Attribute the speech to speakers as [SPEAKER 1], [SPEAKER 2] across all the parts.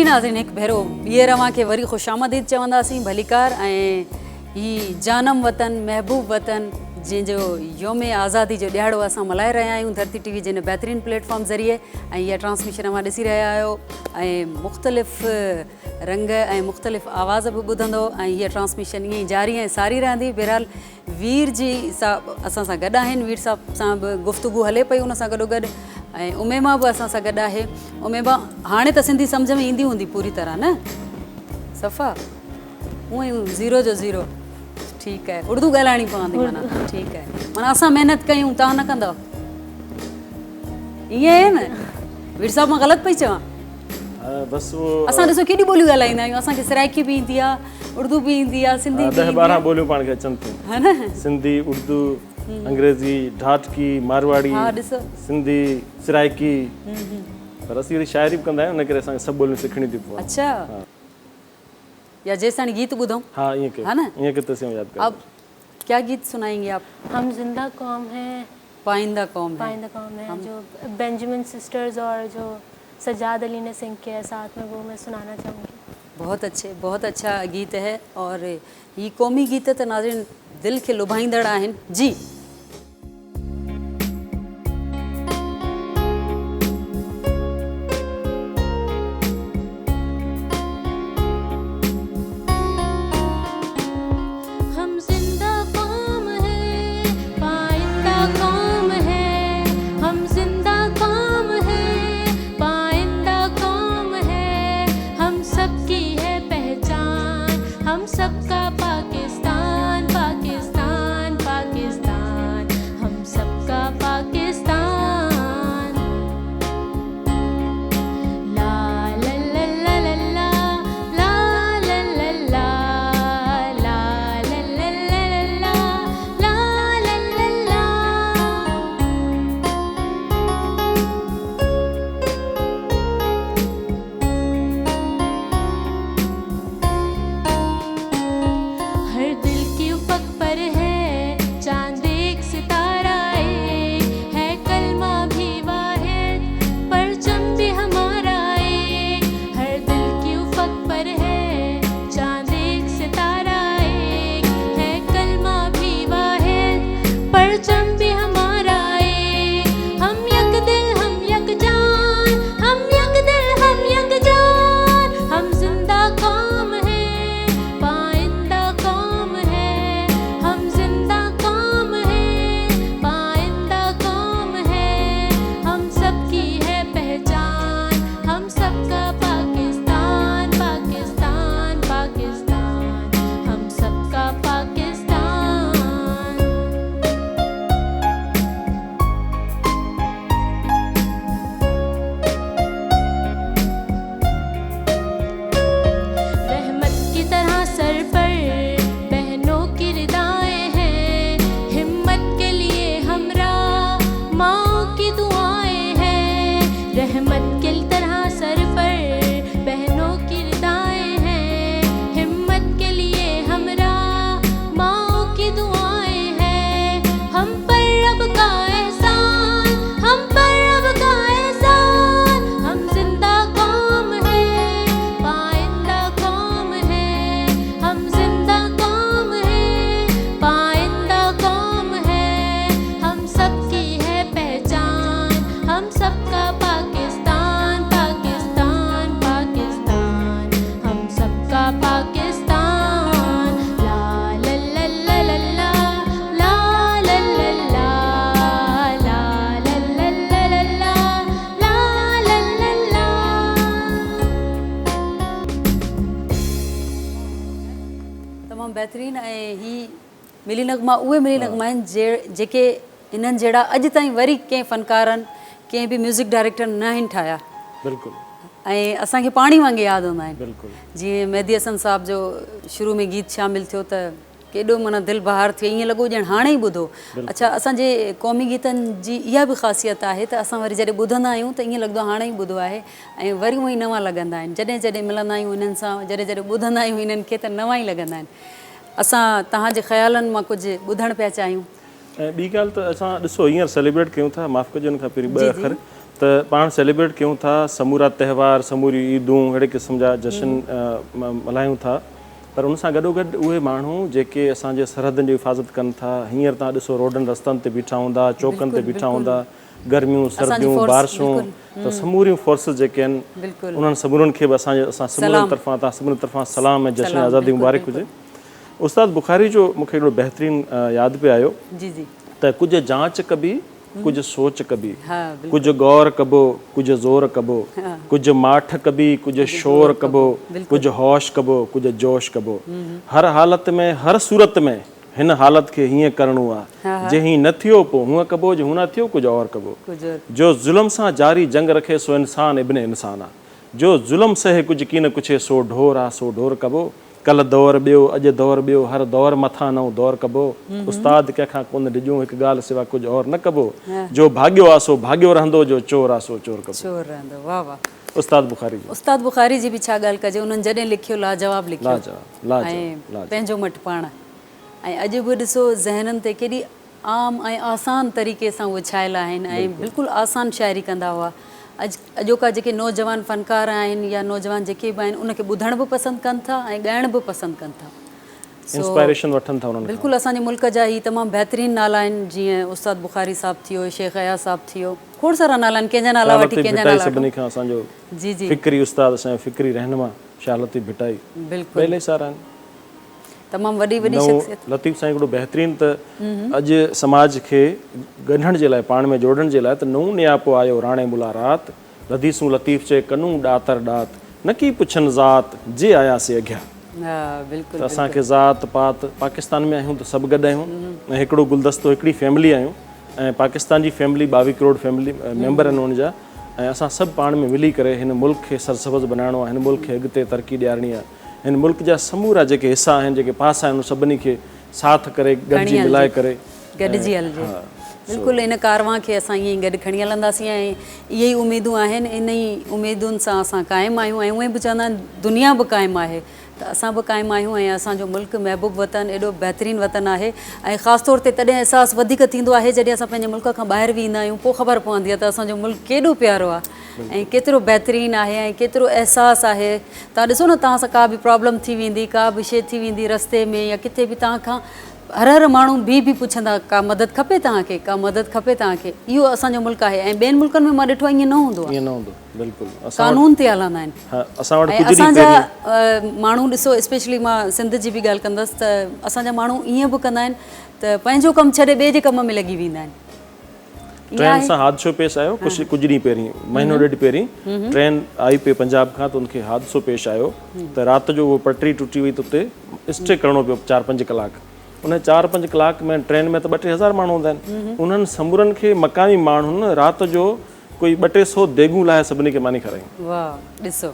[SPEAKER 1] जी नाज़रीन, एक भेरो ॿिए रवां खे वरी ख़ुशामदीद चवंदासीं भलीकार। ऐं ही जानम वतन महबूब वतन जंहिंजो योम आज़ादी जो ॾियारो असां मल्हाए रहिया आहियूं धरती टीवी जे बहितरीन प्लेटफॉर्म ज़रिए। ऐं इहा ट्रांसमिशन अवां ॾिसी रहिया आहियो ऐं मुख़्तलिफ़ रंग ऐं मुख़्तलिफ़ आवाज़ बि ॿुधंदो ऐं हीअ ट्रांसमिशन ईअं ई जारी ऐं सारी रहंदी। बहरहाल वीर जी साहब असां सां गॾु आहिनि, वीर साहब सां बि गुफ़्तगू हले पई उन सां गॾोगॾु। ऐं उमेमा बि असां सां गॾु आहे। उमेमा हाणे त सिंधी सम्झ में ईंदी हूंदी पूरी तरह न? सफ़ा हूअं ई ज़ीरो जो ज़ीरो। ठीकु आहे, उर्दू ॻाल्हाइणी पवंदी माना। ठीकु आहे, माना असां महिनत कयूं तव्हां न कंदव, ईअं आहे न? वीर साहब मां ग़लति पई चवां?
[SPEAKER 2] बसि
[SPEAKER 1] असां ॾिसो केॾी ॿोलियूं ॻाल्हाईंदा आहियूं। असांखे सराइकी बि ईंदी आहे, उर्दू बि ईंदी आहे, सिंधी बि
[SPEAKER 2] 10-12 ॿोलियूं पाण खे अचनि थियूं,
[SPEAKER 1] है न?
[SPEAKER 2] सिंधी, उर्दू, अंग्रेज़ी, ढाटकी, मारवाड़ी,
[SPEAKER 1] हा ॾिसो
[SPEAKER 2] सिंधी, सराइकी। पर असीं वरी शाइरी बि कंदा आहियूं, इन करे असांखे सभु ॿोलियूं सिखणी थी पवनि।
[SPEAKER 1] अच्छा, या जेसि ताईं गीत ॿुधूं।
[SPEAKER 2] हाँ ईअं
[SPEAKER 1] है ना?
[SPEAKER 2] ईअं किते से याद कर।
[SPEAKER 1] अब क्या गीत सुनाएंगे आप?
[SPEAKER 3] हम जिंदा कौम हैं,
[SPEAKER 1] पाइंदा कौम है।
[SPEAKER 3] पाइंदा कौम है, जो बेंजामिन सिस्टर्स और जो सजाद अली ने सिंग किया है साथ में, वो मैं सुनाना चाहूँगी।
[SPEAKER 1] बहुत अच्छा गीत है और ये कौमी गीत तो नाज़रीन दिल के लुभाईंदड़ आहिनि। जी बेहतरीन। ऐं ही मिली नगमा उहे मिली नगमा आहिनि जेके इन्हनि जहिड़ा अॼु ताईं वरी कंहिं फ़नकारनि कंहिं बि म्यूज़िक डायरेक्टर न आहिनि ठाहिया।
[SPEAKER 2] बिल्कुलु।
[SPEAKER 1] ऐं असांखे पाणी वांगुरु यादि हूंदा आहिनि।
[SPEAKER 2] बिल्कुलु।
[SPEAKER 1] जीअं मेहदी हसन साहब जो शुरू में गीत शामिलु थियो त केॾो माना दिलि बहार थियो, ईअं लॻो ॼण हाणे ई ॿुधो। अच्छा, असांजे क़ौमी गीतनि जी इहा बि ख़ासियत आहे त असां वरी जॾहिं ॿुधंदा आहियूं त ईअं लॻंदो आहे हाणे ई ॿुधो आहे ऐं वरी उअं ई नवां लॻंदा आहिनि। जॾहिं जॾहिं मिलंदा आहियूं इन्हनि सां, जॾहिं जॾहिं ॿुधंदा आहियूं इन्हनि खे त नवां ई लॻंदा आहिनि। असां तव्हांजे ख़्यालनि मां कुझु ॿुधणु पिया चाहियूं।
[SPEAKER 2] ऐं ॿी ॻाल्हि त असां ॾिसो हींअर सेलिब्रेट कयूं था, माफ़ु कजो हिन खां पहिरीं 2 अखर त त पाण सेलिब्रेट कयूं था, समूरा त्यौहार, समूरी ईदूं, अहिड़े क़िस्म जा जश्न मल्हायूं था। पर उन सां गॾोगॾु उहे माण्हू जेके असांजे सरहदनि जी हिफ़ाज़त कनि था, हींअर तव्हां ॾिसो रोडनि रस्तनि ते बीठा हूंदा, चौकनि ते बीठा हूंदा, गर्मियूं सर्दियूं बारिशूं, त समूरियूं फोर्सिस जेके आहिनि उन्हनि समूरनि खे बि असां समूरनि तरफ़ां तव्हां सभिनी तरफ़ां सलाम ऐं जश्न आज़ादी मुबारक हुजे। उस्ताद बुखारी जो मूंखे हिकिड़ो बहितरीनु यादि पियो आयो त कुझु जांच कबी, कुझु सोच कबी, कुझु गौर कबो, कुझु ज़ोर कबो, कुझु माठ कबी, कुझु शोर कबो, कुझु होश कबो, कुझु जोश कबो। हर हालत में, हर सूरत में हिन हालत खे हीअं करिणो आहे, जे हीअं न थियो पोइ हूअं कबो, जे हूं न थियो कुझु और कबो। जो ज़ुल्म सां जारी जंग रखे सो इंसान इब्न इंसान आहे। जो ज़ुल्म सहे कुझु की न कुझु सो ढोर आहे, सो ढोर कबो। कल्ह दौर ॿियो, अॼु दौर ॿियो, हर दौर मथां नओं दौर कबो। उस्ताद कंहिंखां कोन ॾिजूं हिकु ॻाल्हि सिवा कुझु और न कबो। जो भाॻियो आहे सो भाॻियो रहंदो, जो चोर आहे सो चोर कबो।
[SPEAKER 1] वाह वाह।
[SPEAKER 2] उस्ताद
[SPEAKER 1] बुखारी जी बि छा ॻाल्हि कजे, उन्हनि जॾहिं लिखियो लाजवाब लिखियो ऐं पंहिंजो मटि पाण। ऐं अॼु बि ॾिसो ज़हननि ते केॾी आम ऐं आसान तरीक़े सां उहे छायल आहिनि ऐं बिल्कुलु आसान शाइरी कंदा हुआ। अॼोका जेके नौजवान फ़नकार आहिनि या नौजवान जेके बि आहिनि उनखे ॿुधण बि पसंदि कनि था ऐं ॻाइण बि पसंदि कनि था।
[SPEAKER 2] इंस्पायरेशन वठनि था उन्हनि।
[SPEAKER 1] बिल्कुलु असांजे मुल्क जा ही तमामु बहितरीनु नाला आहिनि, जीअं उस्ताद बुखारी साहब थी वियो, शेख अयाज़ साहब थी वियो, खोड़ सारा नाला आहिनि, कंहिंजा नाला वठी कंहिंजा नाला
[SPEAKER 2] सभिनी खां असांजो फ़िक्री उस्ताद, असांजो फ़िक्री रहनुमा शाह लतीफ़ भिटाई
[SPEAKER 1] बिल्कुलु
[SPEAKER 2] पहले सारा आहिनि।
[SPEAKER 1] तमामु वॾी शख़्सियत।
[SPEAKER 2] लतीफ़ साईं हिकिड़ो बहितरीनु त अॼु समाज खे ॻंढण जे लाइ, पाण में जोड़ण जे लाइ त नओं नियापो आयो राणे मुला रात, लदीसूं लतीफ़ चए कनूं ॾातर ॾात, न की पुछनि ज़ात जे आयासीं अॻियां। त असांखे ज़ात पात, पाकिस्तान में आहियूं त सभु गॾु आहियूं ऐं हिकिड़ो गुलदस्तो, हिकिड़ी फैमिली आहियूं ऐं पाकिस्तान जी फैमिली 22 करोड़ फैमिली मेंबर आहिनि हुन जा। ऐं असां सभु पाण में मिली करे हिन मुल्क खे सरसब्ज़ बनाइणो आहे, हिन मुल्क खे अॻिते तरक़ी ॾियारणी आहे। हिन मुल्क जा समूरा जेके हिसा आहिनि, जेके पासा आहिनि, उन सभिनी खे साथ करे गॾिजी मिलाए करे
[SPEAKER 1] गॾिजी हलिजे। बिल्कुलु इन कारवां खे असां ईअं ई गॾु खणी हलंदासीं ऐं इहे ई उमेदूं आहिनि, इन ई उमेदुनि सां असां क़ाइमु आहियूं। ऐं उहे बि चवंदा आहिनि दुनिया बि क़ाइमु आहे त असां बि क़ाइमु आहियूं ऐं असांजो मुल्क महबूब वतन एॾो बहितरीनु वतन आहे। ऐं ख़ासि तौर ते तॾहिं अहसासु वधीक थींदो आहे जॾहिं असां पंहिंजे मुल्क खां ॿाहिरि बि ईंदा आहियूं, पोइ ख़बर पवंदी आहे त असांजो मुल्क केॾो प्यारो आहे ऐं केतिरो बहितरीनु आहे ऐं केतिरो अहसासु आहे। तव्हां ॾिसो न, तव्हां सां का बि प्रॉब्लम थी वेंदी, का बि शइ थी वेंदी रस्ते में या किथे बि, तव्हां खां हर माण्हू बि पुछंदा का मदद खपे तव्हांखे, का मदद खपे तव्हांखे। इहो असांजो मुल्क आहे ऐं ॿियनि मुल्कनि में मां ॾिठो आहे ईअं न हूंदो आहे, कानून ते हलंदा आहिनि। ऐं असांजा माण्हू ॾिसो, स्पेशली मां सिंध जी बि ॻाल्हि कंदसि त असांजा माण्हू ईअं बि कंदा आहिनि त पंहिंजो कमु छॾे ॿिए जे कम में लॻी वेंदा आहिनि।
[SPEAKER 2] ट्रेन सां हादसो पेश आयो कुझु ॾींहं पहिरीं, महीनो ॾेढ पहिरीं ट्रेन आई पे पंजाब खां, त उनखे हादसो पेश आयो त राति जो उहो पटरी टुटी हुई त उते स्टे करिणो पियो 4-5 कलाक। उन 4-5 कलाक में ट्रेन में त 2-3 माण्हू हूंदा आहिनि, उन्हनि समूरनि खे मक़ामी माण्हुनि राति जो कोई 200-300 देगूं लाहे सभिनी खे मानी खारायूं।
[SPEAKER 1] वाह ॾिसो,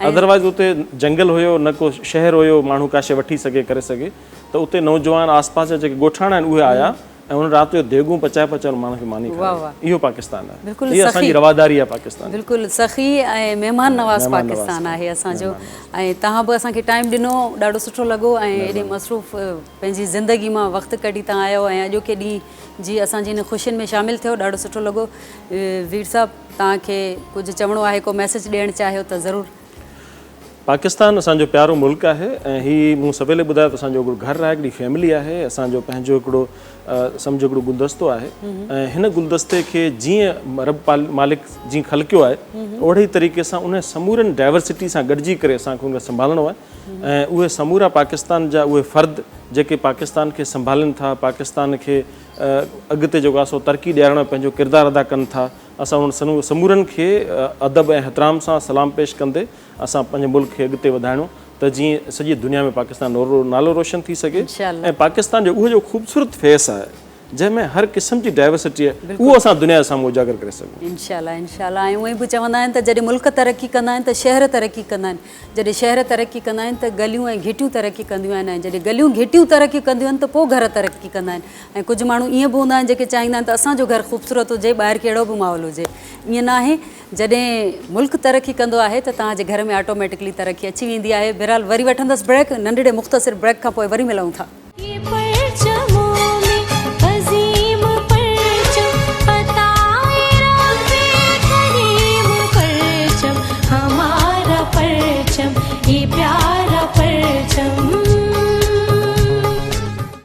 [SPEAKER 2] अदरवाइज़ उते जंगल हुयो, न को शहर हुयो माण्हू का शइ वठी सघे करे सघे, त उते नौजवान आसपास जा जेके ॻोठाणा आहिनि उहे आया ऐं उन राति जो देगूं पचाए माण्हू खे मानी खारायूं। इहो पाकिस्तान आहे, इहा असांजी रवादारी आहे पाकिस्तान। बिल्कुलु
[SPEAKER 1] सख़ी ऐं महिमान नवाज़ पाकिस्तान आहे असांजो। ऐं तव्हां बि असांखे टाइम ॾिनो, ॾाढो सुठो लॻो ऐं एॾे मसरूफ़ पंहिंजी ज़िंदगी मां वक़्तु कढी तव्हां आयो ऐं अॼोके ॾींहुं जी असांजी हिन ख़ुशियुनि में शामिलु थियो, ॾाढो सुठो लॻो। वीर साहब, तव्हांखे कुझु चवणो आहे, को मैसेज ॾियणु चाहियो त ज़रूरु।
[SPEAKER 2] पाकिस्तान असांजो प्यारो मुल्क आहे ऐं हीउ मूं सवेल ॿुधायो त असांजो हिकिड़ो घरु आहे, हिकिड़ी फैमिली आहे, असांजो पंहिंजो हिकिड़ो सम्झो हिकिड़ो गुलदस्तो आहे। ऐं हिन गुलदस्ते खे जीअं रब मालिक जीअं ख़लकियो आहे, ओड़े ई तरीक़े सां उन समूरनि डाइवर्सिटी सां गॾिजी करे असांखे उनखे संभालणो आहे। ऐं उहे समूरा पाकिस्तान जा उहे फ़र्द जेके पाकिस्तान खे संभालनि था, पाकिस्तान खे अॻिते जेको आहे सो तरक़ी ॾियारण में पंहिंजो किरदारु अदा कनि था, असां उन समूरनि खे अदब ऐं एहतराम सां सलाम पेश कंदे असां पंहिंजे मुल्क खे अॻिते वधाइणो त जीअं सॼी दुनिया में पाकिस्तान नालो रोशन थी सघे। ऐं पाकिस्तान जो उहो जो ख़ूबसूरत फेस आहे जंहिंमें हर क़िस्म जी डाइवर्सिटी आहे, उहो असां दुनिया जे साम्हूं उजागर करे सघूं। इंशाअल्लाह। ऐं उहे बि चवंदा आहिनि त जॾहिं मुल्क तरक़ी कंदा आहिनि त शहर तरक़ी कंदा आहिनि, जॾहिं शहर तरक़ी कंदा आहिनि त गलियूं ऐं घिटियूं तरक़ी कंदियूं आहिनि, ऐं जॾहिं गलियूं घिटियूं तरक़ी कंदियूं आहिनि त पोइ घर तरक़ी कंदा आहिनि। ऐं कुझु माण्हू ईअं बि हूंदा आहिनि जेके चाहींदा आहिनि त असांजो घरु ख़ूबसूरत हुजे, ॿाहिरि कहिड़ो बि माहौल हुजे। ईअं न आहे, जॾहिं मुल्क तरक़ी कंदो आहे त तव्हांजे घर में ऑटोमेटिकली तरक़ी अची वेंदी आहे। बहरहाल वरी वठंदसि ब्रेक, नंढड़े मुख़्तसिर ब्रेक खां पोइ वरी मिलूं था।